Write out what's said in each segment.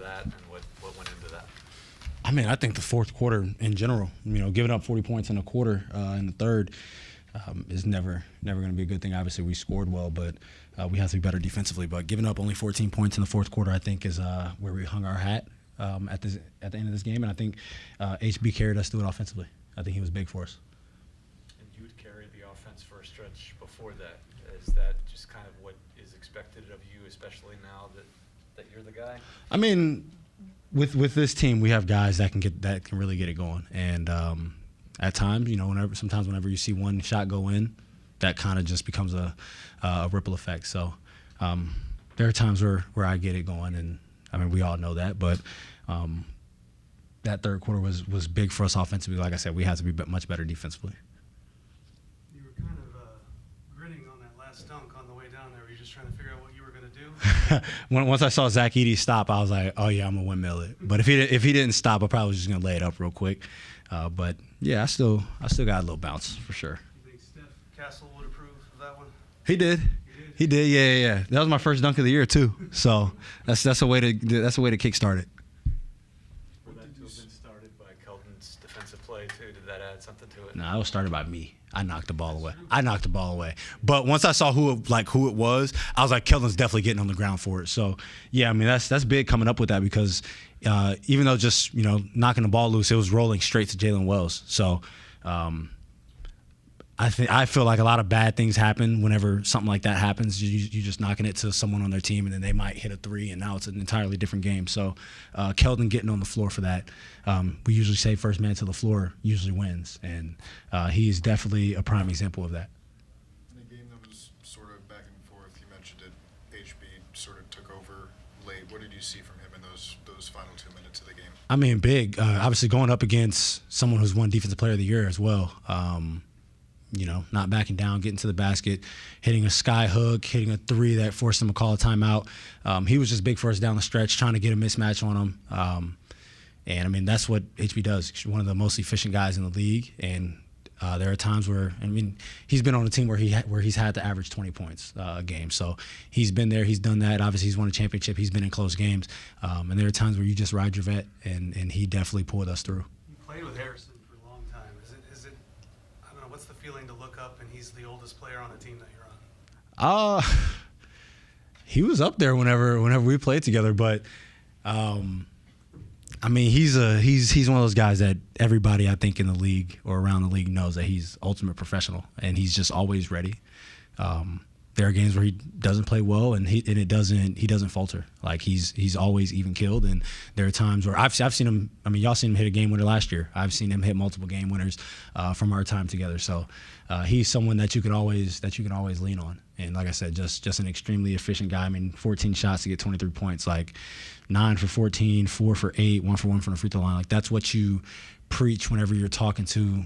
that, and what went into that? I mean, I think the fourth quarter in general, giving up 40 points in a quarter in the third is never going to be a good thing. Obviously, we scored well, but we have to be better defensively. But giving up only 14 points in the fourth quarter, I think, is where we hung our hat at the end of this game. And I think HB carried us through it offensively. I think he was big for us. And you would carry the offense for a stretch before that. Is that just kind of what is expected of you, especially now that you're the guy? I mean, with this team, we have guys that can really get it going. And at times, whenever you see one shot go in, that kind of just becomes a ripple effect. So there are times where I get it going, and I mean, we all know that. But that third quarter was big for us offensively. Like I said, we had to be much better defensively. You were kind of grinning on that last dunk on the way down there. Were you just trying to figure out what you were going to do? Once I saw Zach Edey stop, I was like, oh, yeah, I'm going to windmill it. But if he didn't stop, I probably was just going to lay it up real quick. But, yeah, I still got a little bounce for sure. You think Steph Castle would approve of that one? He did. He did. Yeah. That was my first dunk of the year too. So that's a way to kickstart it. Would that have been started by Keldon's defensive play too? Did that add something to it? No, it was started by me. I knocked the ball away. But once I saw who it was, I was like, Keldon's definitely getting on the ground for it. So yeah, I mean that's big coming up with that because even though just knocking the ball loose, it was rolling straight to Jalen Wells. So. I feel like a lot of bad things happen whenever something like that happens. You're just knocking it to someone on their team, and then they might hit a three, and now it's an entirely different game. So Keldon getting on the floor for that. We usually say first man to the floor usually wins, and he is definitely a prime example of that. In a game that was sort of back and forth, you mentioned it, HB sort of took over late. What did you see from him in those final 2 minutes of the game? I mean, big. Obviously going up against someone who's won Defensive Player of the Year as well. Not backing down, getting to the basket, hitting a sky hook, hitting a three that forced him to call a timeout. He was just big for us down the stretch, trying to get a mismatch on him. And, I mean, that's what HB does. He's one of the most efficient guys in the league. And there are times where, I mean, he's been on a team where he's had to average 20 points a game. So he's been there. He's done that. Obviously, he's won a championship. He's been in close games. And there are times where you just ride your vet, and he definitely pulled us through. You played with Harrison for a long time. Is it I don't know, what's the feeling to look up and he's the oldest player on the team that you're on? He was up there whenever we played together, but I mean, he's one of those guys that everybody I think in the league or around the league knows that he's ultimate professional, and he's just always ready. There are games where he doesn't play well, and he doesn't falter. Like he's always even keeled, and there are times where I've seen him. I mean, y'all seen him hit a game winner last year. I've seen him hit multiple game winners from our time together. So he's someone that you can always lean on. And like I said, just an extremely efficient guy. I mean, 14 shots to get 23 points, like 9 for 14, 4 for 8, 1 for 1 from the free throw line. Like that's what you preach whenever you're talking to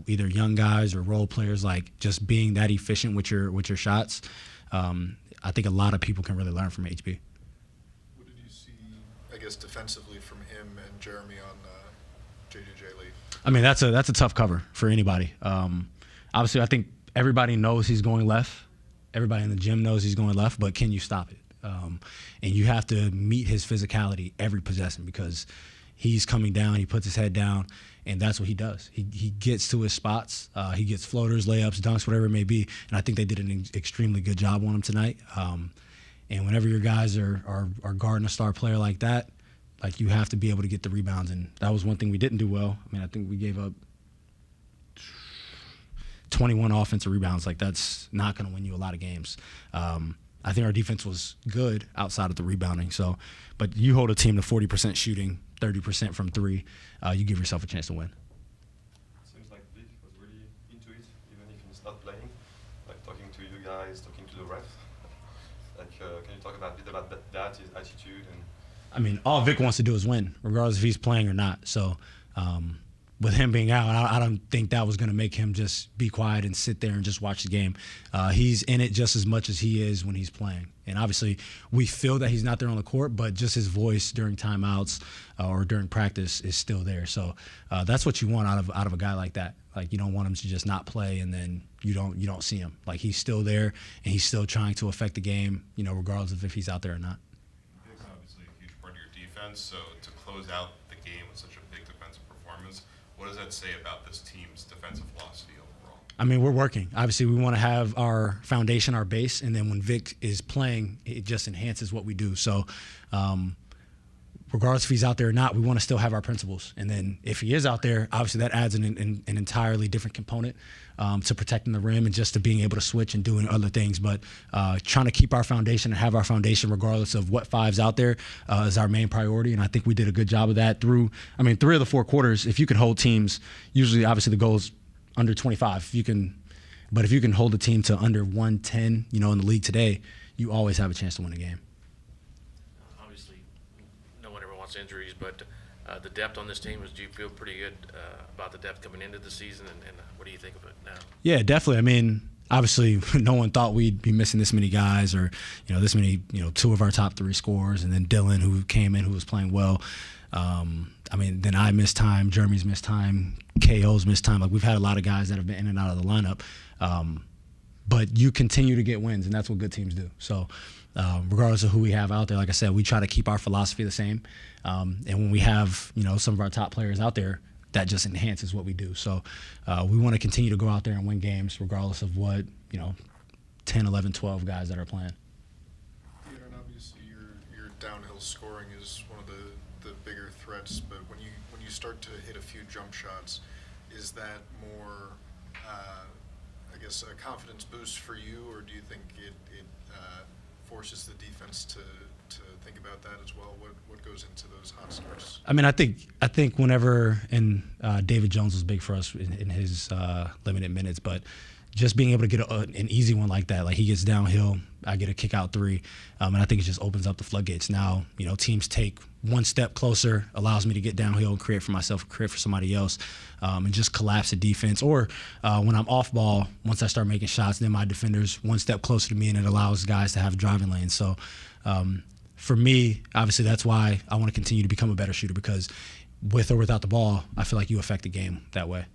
either young guys or role players, like just being that efficient with your shots. I think a lot of people can really learn from HB. What did you see, I guess, defensively from him and Jeremy on JJJ Lee? I mean, that's a tough cover for anybody. Obviously, I think everybody knows he's going left. Everybody in the gym knows he's going left, but can you stop it? And you have to meet his physicality every possession because he's coming down, he puts his head down, and that's what he does. He gets to his spots. He gets floaters, layups, dunks, whatever it may be, and I think they did an extremely good job on him tonight. And whenever your guys are guarding a star player like that, like you have to be able to get the rebounds, and that was one thing we didn't do well. I mean, I think we gave up 21 offensive rebounds. Like that's not going to win you a lot of games. I think our defense was good outside of the rebounding. So, but you hold a team to 40% shooting, 30% from three, you give yourself a chance to win. Seems like Vic was really into it, even if he's not playing. Like talking to you guys, talking to the ref. Like, can you talk a bit about that, his attitude? And I mean, all Vic wants to do is win, regardless if he's playing or not. So, with him being out, I don't think that was going to make him just be quiet and sit there and just watch the game. He's in it just as much as he is when he's playing. And obviously, we feel that he's not there on the court, but just his voice during timeouts or during practice is still there. So that's what you want out of a guy like that. Like you don't want him to just not play and then you don't see him. Like he's still there and he's still trying to affect the game, regardless of if he's out there or not. It's obviously a huge part of your defense. defense. So to close out the game with such a big defensive performance, what does that say about this team's defensive philosophy overall? I mean, we're working. Obviously, we want to have our foundation, our base, and then when Vic is playing, it just enhances what we do. So regardless if he's out there or not, we want to still have our principles. And then if he is out there, obviously that adds an entirely different component to protecting the rim and just to being able to switch and doing other things. But trying to keep our foundation and have our foundation regardless of what five's out there is our main priority. And I think we did a good job of that through, 3 of the 4 quarters. If you can hold teams, usually obviously the goal is under 25. But if you can hold a team to under 110, in the league today, you always have a chance to win a game. Obviously, no one ever wants injuries, but the depth on this team, do you feel pretty good about the depth coming into the season, and what do you think of it now? Yeah, definitely. Obviously, no one thought we'd be missing this many guys or, this many, 2 of our top 3 scorers, and then Dylan, who came in, who was playing well. Then I missed time, Jeremy's missed time, KO's missed time. Like, we've had a lot of guys that have been in and out of the lineup. But you continue to get wins, and that's what good teams do. So regardless of who we have out there, like I said, we try to keep our philosophy the same. And when we have, some of our top players out there, that just enhances what we do. So we want to continue to go out there and win games regardless of what, 10, 11, 12 guys that are playing. Yeah, and obviously your downhill scoring is one of the bigger threats, but when you start to hit a few jump shots, is that more, a confidence boost for you, or do you think it forces the defense to think about that as well? What goes into those hot starts? I think whenever, and David Jones was big for us in his limited minutes, but just being able to get an easy one like that, like he gets downhill, I get a kick out 3, and I think it just opens up the floodgates. Now, teams take one step closer, allows me to get downhill and create for myself, create for somebody else, and just collapse the defense. Or when I'm off ball, once I start making shots, then my defender's one step closer to me, and it allows guys to have driving lanes. So for me, obviously that's why I want to continue to become a better shooter, because with or without the ball, I feel like you affect the game that way.